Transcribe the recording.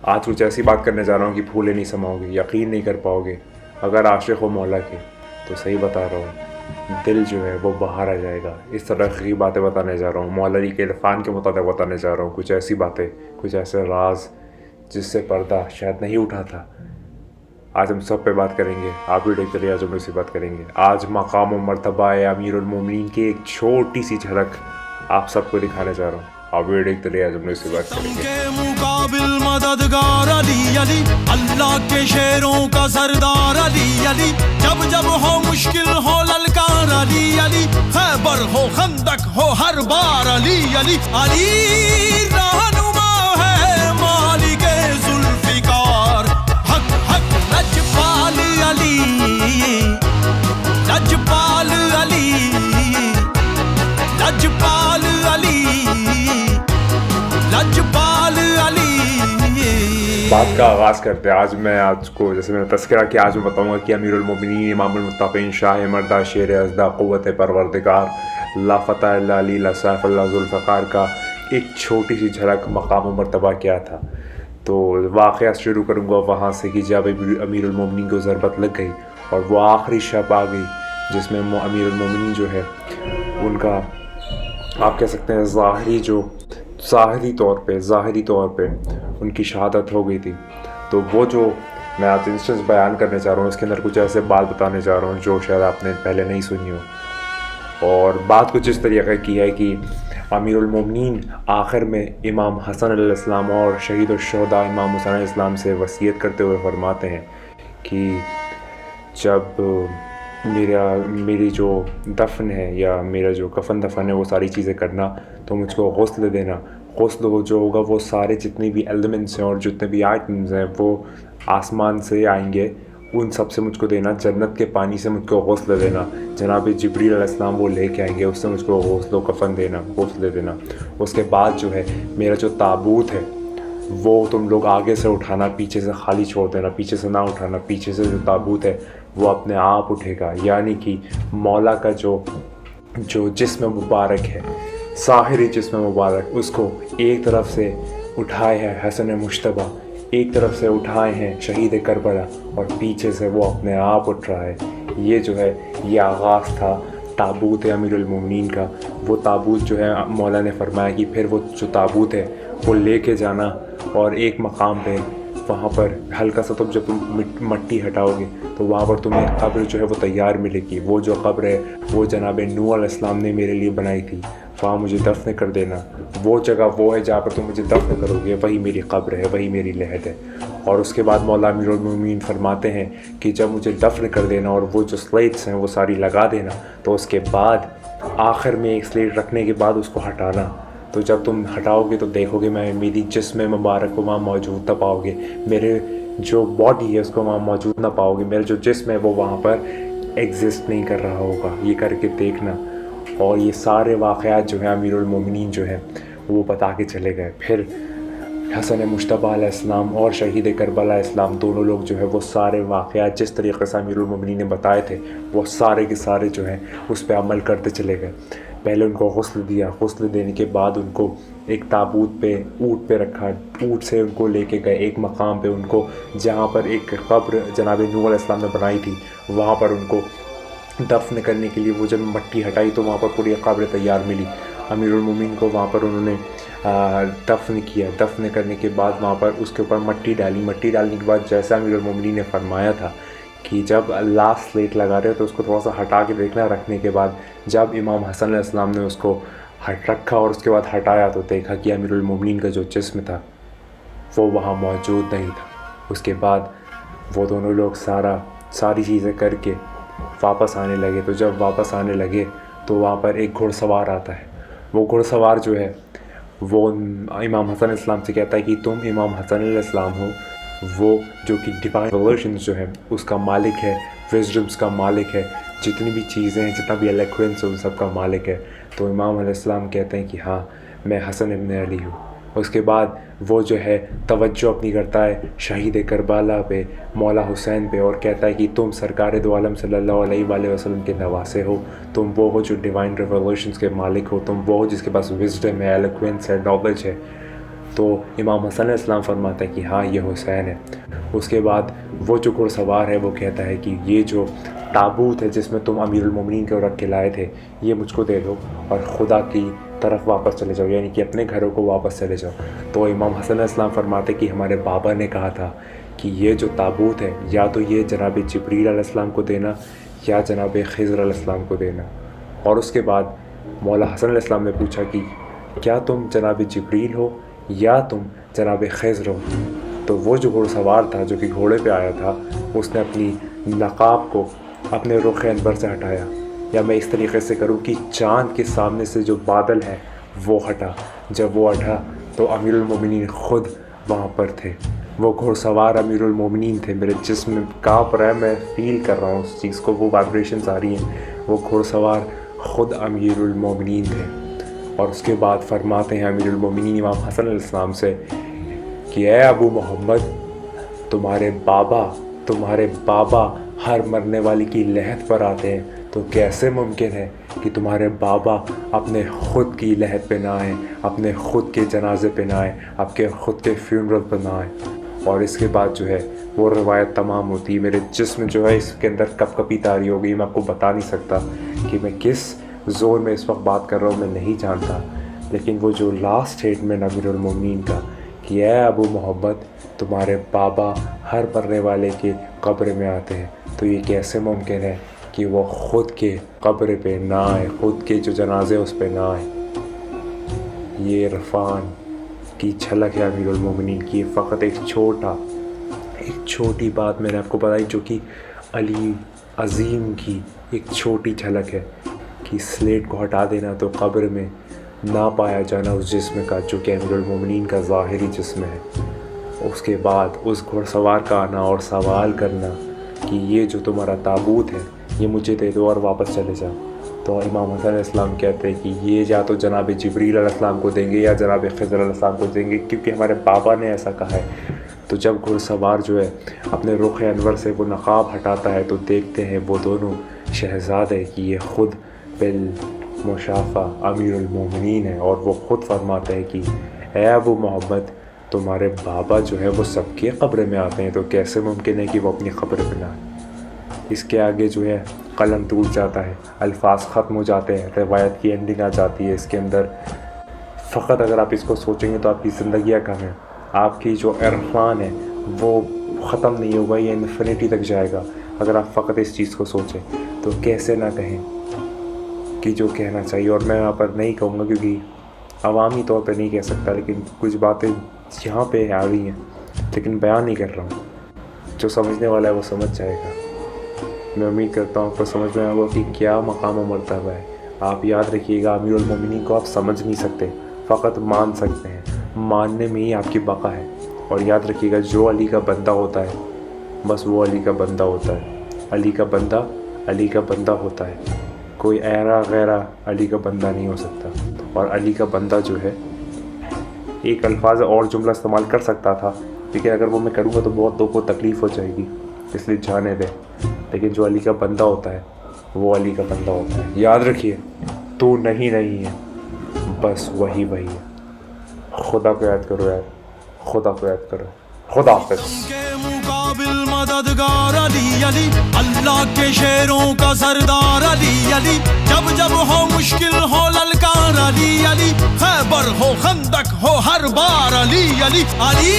آج کچھ ایسی بات کرنے جا رہا ہوں کہ پھولے نہیں سماؤ گے، یقین نہیں کر پاؤ گے اگر عاشق ہو مولا کے، تو صحیح بتا رہا ہوں، دل جو ہے وہ باہر آ جائے گا۔ اس طرح کی باتیں بتانے جا رہا ہوں، مولا علی کے عرفان کے مطابق بتانے جا رہا ہوں، کچھ ایسی باتیں، کچھ ایسے راز جس سے پردہ شاید نہیں اٹھا تھا۔ آج ہم سب پہ بات کریں گے، آپ بھی دیکھتے رہیے، آج ہم اسی بات کریں گے۔ آج مقام و مرتبہ امیر المومنین کی ایک چھوٹی سی جھلک آپ سب کو دکھانے جا رہا ہوں، آپ بھی دیکھتے رہیے، آج ہم اسی بات کریں گے۔ مقابل مددگار علی علی، اللہ کے شیروں کا سردار علی علی، جب جب ہو مشکل ہو للکار علی علی، خیبر ہو خندق ہو ہر بار علی علی، علی رہنما ہے مالک ذوالفقار، حق حق لجپال علی، لجپال علی، لجپال علی، لجپال علی۔ بات کا آغاز کرتے ہیں۔ آج میں آپ کو، جیسے میں نے تذکرہ کیا، آج میں بتاؤں گا کہ امیر المومنین امام المتقین شاہ مردہ شیر ازدہ قوت پروردگار لا فتح اللہ علی لا سیف اللہ ذوالفقار کا ایک چھوٹی سی جھلک مقام و مرتبہ کیا تھا۔ تو واقعہ شروع کروں گا وہاں سے کہ جب امیر المومنین کو ضربت لگ گئی اور وہ آخری شب آ گئی جس میں امیر المومنین جو ہے ان کا، آپ کہہ سکتے ہیں ظاہری طور پہ ان کی شہادت ہو گئی تھی۔ تو وہ جو میں آپ انسٹنس بیان کرنے چاہ رہا ہوں، اس کے اندر کچھ ایسے بات بتانے جا رہا ہوں جو شاید آپ نے پہلے نہیں سنی ہو۔ اور بات کچھ اس طریقے کی ہے کہ امیر المومنین آخر میں امام حسن علیہ السلام اور شہید الشہداء امام حسین علیہ السلام سے وصیت کرتے ہوئے فرماتے ہیں کہ جب میری جو دفن ہے یا میرا جو کفن دفن ہے وہ ساری چیزیں کرنا، تو مجھ کو غسل دینا۔ غسل جو ہوگا وہ سارے جتنے بھی ایلیمنٹس ہیں اور جتنے بھی آئٹمز ہیں وہ آسمان سے آئیں گے، ان سب سے مجھ کو دینا، جنت کے پانی سے مجھ کو غسل دینا۔ جناب جبریل علیہ السلام وہ لے کے آئیں گے، اس سے مجھ کو غسل و کفن دینا، غسل دینا۔ اس کے بعد جو ہے میرا جو تابوت ہے وہ تم لوگ آگے سے اٹھانا، پیچھے سے خالی چھوڑ دینا، پیچھے سے نہ اٹھانا۔ پیچھے سے جو تابوت ہے وہ اپنے آپ اٹھے گا، یعنی کہ مولا کا جو جسم مبارک ہے، ظاہری جسم مبارک، اس کو ایک طرف سے اٹھائے ہیں حسن مجتبیٰ، ایک طرف سے اٹھائے ہیں شہید کربلا، اور پیچھے سے وہ اپنے آپ اٹھ رہا ہے۔ یہ جو ہے یہ آغاز تھا تابوت امیر المومنین کا۔ وہ تابوت جو ہے مولا نے فرمایا کہ پھر وہ جو تابوت ہے وہ لے کے جانا، اور ایک مقام پہ وہاں پر ہلکا سا جب تم مٹی ہٹاؤ گے تو وہاں پر تمہیں قبر جو ہے وہ تیار ملے گی۔ وہ جو قبر ہے وہ جناب نوح علیہ السلام نے میرے لیے بنائی تھی، وہاں مجھے دفن کر دینا۔ وہ جگہ وہ ہے جہاں پر تم مجھے دفن کرو گے، وہی میری قبر ہے، وہی میری لحد ہے۔ اور اس کے بعد مولا امیر المومنین فرماتے ہیں کہ جب مجھے دفن کر دینا اور وہ جو سلیٹس ہیں وہ ساری لگا دینا، تو اس کے بعد آخر میں ایک سلیٹ رکھنے کے بعد اس کو ہٹانا۔ تو جب تم ہٹاؤ گے تو دیکھو گے میں میری جسم مبارک کو وہاں موجود نہ پاؤ گے، میرے جو باڈی ہے اس کو وہاں موجود نہ پاؤ گے، میرا جو جسم ہے وہ وہاں پر ایگزسٹ نہیں کر رہا ہوگا، یہ کر کے دیکھنا۔ اور یہ سارے واقعات جو ہیں امیر المومنین جو ہیں وہ بتا کے چلے گئے۔ پھر حسن مجتبیٰ علیہ السلام اور شہید کربلا علیہ السلام دونوں لوگ جو ہے وہ سارے واقعات جس طریقے سے امیر المومنین نے بتائے تھے وہ سارے کے سارے جو ہیں اس پہ عمل کرتے چلے گئے۔ پہلے ان کو غسل دیا، غسل دینے کے بعد ان کو ایک تابوت پہ اونٹ پہ رکھا، اونٹ سے ان کو لے کے گئے ایک مقام پہ، ان کو جہاں پر ایک قبر جناب نوح علیہ السلام نے بنائی تھی وہاں پر ان کو دفن کرنے کے لیے وہ جب مٹی ہٹائی تو وہاں پر پوری قبر تیار ملی۔ امیر المومنین کو وہاں پر انہوں نے دفن کیا، دفن کرنے کے بعد وہاں پر اس کے اوپر مٹی ڈالی، مٹی ڈالنے کے بعد جیسا امیر المومنین نے فرمایا تھا کہ جب لاسٹ سلیٹ لگا رہے تو اس کو تھوڑا سا ہٹا کے دیکھنا، رکھنے کے بعد جب امام حسن علیہ السلام نے اس کو رکھا اور اس کے بعد ہٹایا تو دیکھا کہ امیر المومنین کا جو جسم تھا وہ وہاں موجود نہیں تھا۔ اس کے بعد وہ دونوں لوگ ساری چیزیں کر کے واپس آنے لگے۔ تو جب واپس آنے لگے تو وہاں پر ایک گھڑ سوار آتا ہے، وہ گھڑ سوار جو ہے وہ امام حسن علیہ السلام سے کہتا ہے کہ تم امام حسن علیہ السلام ہو، وہ جو کہ ڈیوائن ریولیشنز جو ہے اس کا مالک ہے، وزڈمز کا مالک ہے، جتنی بھی چیزیں ہیں، جتنا بھی ایلیکوینس ہے ان سب کا مالک ہے۔ تو امام علیہ السلام کہتے ہیں کہ ہاں میں حسن ابن علی ہوں۔ اس کے بعد وہ جو ہے توجہ اپنی کرتا ہے شہید کربلا پہ، مولا حسین پہ، اور کہتا ہے کہ تم سرکار دو عالم صلی اللہ علیہ وآلہ وسلم کے نواسے ہو، تم وہ ہو جو ڈیوائن ریولیشنز کے مالک ہو، تم وہ ہو جس کے پاس وزڈم ہے، ایلیکوینس ہے، نالج ہے۔ تو امام حسن علیہ السلام فرماتا ہے کہ ہاں یہ حسین ہے۔ اس کے بعد وہ جو گھڑ سوار ہے وہ کہتا ہے کہ یہ جو تابوت ہے جس میں تم امیر المومنین کو رکھ کے لائے تھے یہ مجھ کو دے دو اور خدا کی طرف واپس چلے جاؤ، یعنی کہ اپنے گھروں کو واپس چلے جاؤ۔ تو امام حسن علیہ السلام فرماتے کہ ہمارے بابا نے کہا تھا کہ یہ جو تابوت ہے یا تو یہ جناب جبریل علیہ السلام کو دینا یا جناب خضر علیہ السلام کو دینا۔ اور اس کے بعد مولا حسن علیہ السلام نے پوچھا کہ کیا تم جناب جبریل ہو یا تم جناب خضر ہو؟ تو وہ جو گھوڑ سوار تھا جو کہ گھوڑے پہ آیا تھا اس نے اپنی نقاب کو اپنے رخ انور سے ہٹایا، یا میں اس طریقے سے کروں کہ چاند کے سامنے سے جو بادل ہے وہ ہٹا۔ جب وہ ہٹا تو امیر المومنین خود وہاں پر تھے، وہ گھوڑ سوار امیر المومنین تھے۔ میرے جسم میں کانپ رہا ہے، میں فیل کر رہا ہوں اس چیز کو، وہ وائبریشنز آ رہی ہیں۔ وہ گھوڑ سوار خود امیر المومنین تھے۔ اور اس کے بعد فرماتے ہیں امیر المومنین امام حسن علیہ السلام سے کہ اے ابو محمد، تمہارے بابا ہر مرنے والی کی لحد پر آتے ہیں، تو کیسے ممکن ہے کہ تمہارے بابا اپنے خود کی لحد پہ نہ آئیں، اپنے خود کے جنازے پہ نہ آئیں، آپ کے خود کے فیونرل پہ نہ آئیں؟ اور اس کے بعد جو ہے وہ روایت تمام ہوتی ہے۔ میرے جسم جو ہے اس کے اندر کپ کپی طاری ہو گئی، میں آپ کو بتا نہیں سکتا کہ میں کس زور میں اس وقت بات کر رہا ہوں، میں نہیں جانتا۔ لیکن وہ جو لاسٹ اسٹیٹمنٹ امیر المومنین کا کہ اے ابو محمد، تمہارے بابا ہر مرنے والے کے قبر میں آتے ہیں، تو یہ کیسے ممکن ہے کہ وہ خود کے قبر پہ نہ آئے، خود کے جو جنازے اس پہ نہ آئے؟ یہ عرفان کی جھلک ہے امیر المومنین کی۔ فقط ایک چھوٹی بات میں نے آپ کو بتائی جو کہ علی عظیم کی ایک چھوٹی جھلک ہے کہ سلیٹ کو ہٹا دینا تو قبر میں نہ پایا جانا اس جسم کا جو کہ امیر المومنین کا ظاہری جسم ہے۔ اس کے بعد اس گھوڑ سوار کا آنا اور سوال کرنا کہ یہ جو تمہارا تابوت ہے یہ مجھے دے دو اور واپس چلے جاؤ۔ تو امام حسن علیہ السلام کہتے ہیں کہ یہ یا تو جناب جبریل علیہ السلام کو دیں گے یا جناب خضر علیہ السلام کو دیں گے، کیونکہ ہمارے بابا نے ایسا کہا ہے۔ تو جب گھوڑ سوار جو ہے اپنے رخ انور سے وہ نقاب ہٹاتا ہے تو دیکھتے ہیں وہ دونوں شہزادے کہ یہ خود بالمشافہ امیر المومنین ہے، اور وہ خود فرماتے ہیں کہ اے ابو محمد، تمہارے بابا جو ہے وہ سب کے قبر میں آتے ہیں، تو کیسے ممکن ہے کہ وہ اپنی قبر پہ نہ آئے؟ اس کے آگے جو ہے قلم ٹوٹ جاتا ہے، الفاظ ختم ہو جاتے ہیں، روایت کی اینڈنگ آ جاتی ہے۔ اس کے اندر فقط اگر آپ اس کو سوچیں گے تو آپ کی زندگیاں کم ہیں، آپ کی جو عرفان ہے وہ ختم نہیں ہوگا، یہ انفینٹی تک جائے گا اگر آپ فقط اس چیز کو سوچیں۔ تو کیسے نہ کہیں کہ جو کہنا چاہیے، اور میں یہاں پر نہیں کہوں گا کیونکہ عوامی طور پہ نہیں کہہ سکتا، لیکن کچھ باتیں یہاں پہ آ رہی ہیں لیکن بیان نہیں کر رہا ہوں۔ جو سمجھنے والا ہے وہ سمجھ جائے گا۔ میں امید کرتا ہوں آپ کو سمجھ میں آئے گا کہ کیا مقام و مرتبہ ہے۔ آپ یاد رکھیے گا امیر المومنین کو آپ سمجھ نہیں سکتے، فقط مان سکتے ہیں، ماننے میں ہی آپ کی بقا ہے۔ اور یاد رکھیے گا جو علی کا بندہ ہوتا ہے بس وہ علی کا بندہ ہوتا ہے، علی کا بندہ علی کا بندہ ہوتا ہے، کوئی ایرا غیرہ علی کا بندہ نہیں ہو سکتا۔ اور علی کا بندہ جو ہے ایک الفاظ اور جملہ استعمال کر سکتا تھا، لیکن اگر وہ میں کروں گا تو بہت لوگوں کو تکلیف ہو جائے گی، اس لیے جانے دیں۔ لیکن جو علی کا بندہ ہوتا ہے وہ علی کا بندہ ہوتا ہے۔ یاد رکھیے تو نہیں ہے، بس وہی ہے۔ خدا کو یاد کرو یار، خدا کو یاد کرو۔ خدا حافظ۔ کے مقابل مددگار علی علی، اللہ کے شیروں کا سردار علی علی، جب جب ہو مشکل ہو للکار علی علی، خیبر ہو خندق ہو ہر بار علی علی علی